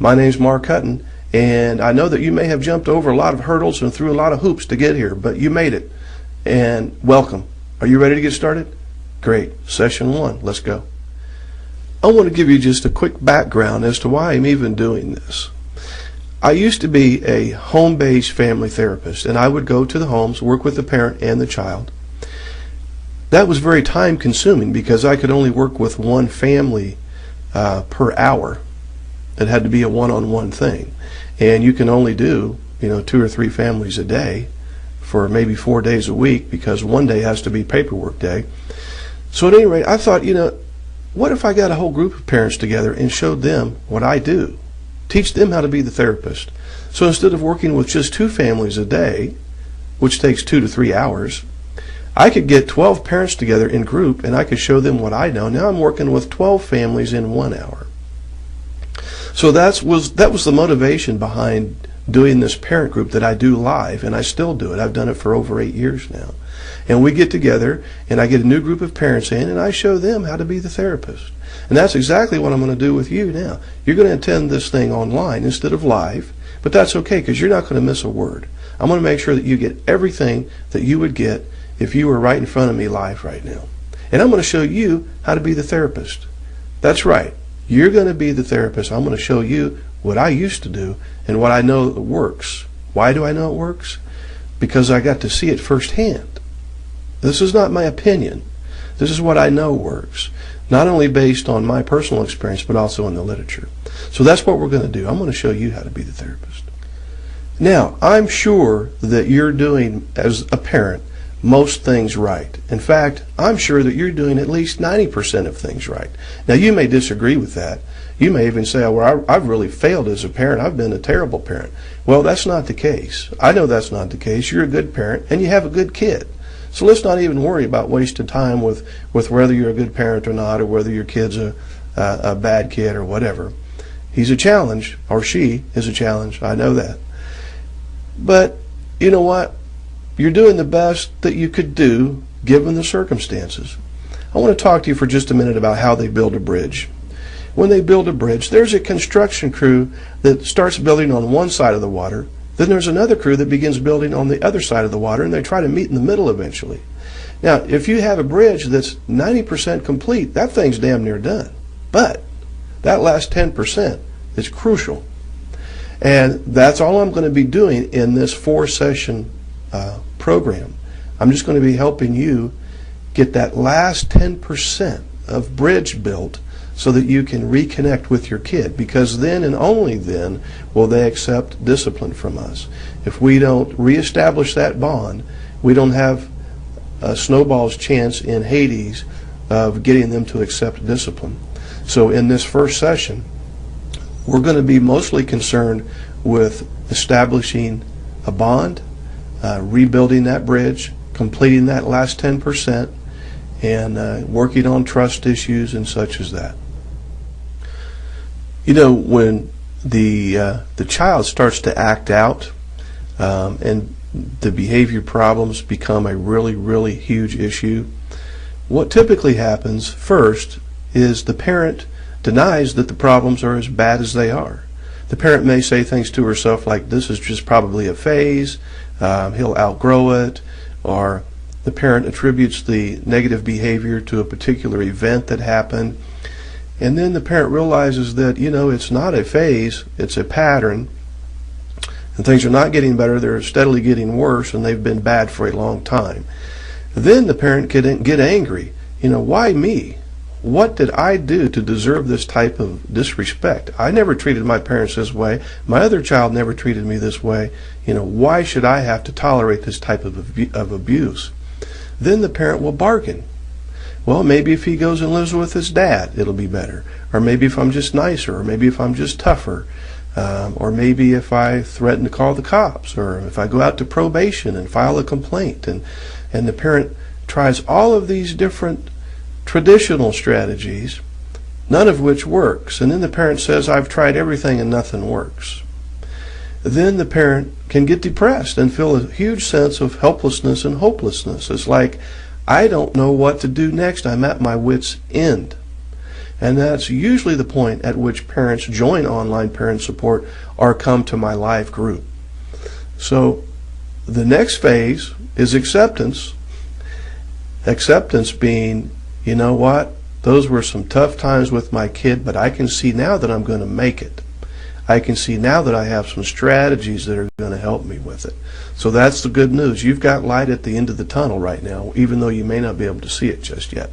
My name's Mark Hutton, and I know that you may have jumped over a lot of hurdles and through a lot of hoops to get here, but you made it. And welcome. Are you ready to get started? Great. Session 1. Let's go. I want to give you just a quick background as to why I'm even doing this. I used to be a home-based family therapist, and I would go to the homes, work with the parent and the child. That was very time-consuming because I could only work with one family per hour. It had to be a one-on-one thing, and you can only do 2 or 3 families a day for maybe 4 days a week because one day has to be paperwork day. So at any rate, I thought, what if I got a whole group of parents together and showed them what I do, teach them how to be the therapist. So instead of working with just 2 families a day, which takes 2 to 3 hours, I could get 12 parents together in group and I could show them what I know. Now I'm working with 12 families in 1 hour. So that was the motivation behind doing this parent group that I do live, and I still do it. I've done it for over 8 years now. And we get together, and I get a new group of parents in, and I show them how to be the therapist. And that's exactly what I'm going to do with you now. You're going to attend this thing online instead of live, but that's okay because you're not going to miss a word. I'm going to make sure that you get everything that you would get if you were right in front of me live right now. And I'm going to show you how to be the therapist. That's right. You're going to be the therapist. I'm going to show you what I used to do and what I know that works. Why do I know it works? Because I got to see it firsthand. This is not my opinion. This is what I know works, not only based on my personal experience, but also in the literature. So that's what we're going to do. I'm going to show you how to be the therapist. Now, I'm sure that you're doing, as a parent, most things right. In fact, I'm sure that you're doing at least 90% of things right. Now, you may disagree with that. You may even say, well, I've really failed as a parent. I've been a terrible parent. Well, that's not the case. I know that's not the case. You're a good parent, and you have a good kid. So let's not even worry about wasting time with whether you're a good parent or not, or whether your kid's a bad kid or whatever. He's a challenge, or she is a challenge. I know that. But you know what? You're doing the best that you could do given the circumstances. I want to talk to you for just a minute about how they build a bridge. When they build a bridge, there's a construction crew that starts building on one side of the water. Then there's another crew that begins building on the other side of the water, and they try to meet in the middle eventually. Now, if you have a bridge that's 90% complete, that thing's damn near done. But that last 10% is crucial. And that's all I'm going to be doing in this 4-session program. I'm just going to be helping you get that last 10% of bridge built so that you can reconnect with your kid, because then and only then will they accept discipline from us. If we don't reestablish that bond, we don't have a snowball's chance in Hades of getting them to accept discipline. So in this first session, we're going to be mostly concerned with establishing a bond, rebuilding that bridge, completing that last 10%, and working on trust issues and such as that. When the child starts to act out and the behavior problems become a really, really huge issue, what typically happens first is the parent denies that the problems are as bad as they are. The parent may say things to herself like, this is just probably a phase, he'll outgrow it, or the parent attributes the negative behavior to a particular event that happened. And then the parent realizes that, it's not a phase, it's a pattern, and things are not getting better, they're steadily getting worse, and they've been bad for a long time. Then the parent can get angry. Why me? What did I do to deserve this type of disrespect? I never treated my parents this way. My other child never treated me this way. Why should I have to tolerate this type of abuse? Then the parent will bargain. Well, maybe if he goes and lives with his dad, it'll be better. Or maybe if I'm just nicer, or maybe if I'm just tougher, or maybe if I threaten to call the cops, or if I go out to probation and file a complaint. And the parent tries all of these different traditional strategies, none of which works. And then the parent says, I've tried everything and nothing works. Then the parent can get depressed and feel a huge sense of helplessness and hopelessness. It's like, I don't know what to do next. I'm at my wit's end. And that's usually the point at which parents join online parent support or come to my live group. So the next phase is acceptance. Acceptance being, you know what, those were some tough times with my kid, but I can see now that I'm going to make it. I can see now that I have some strategies that are going to help me with it. So that's the good news. You've got light at the end of the tunnel right now, even though you may not be able to see it just yet.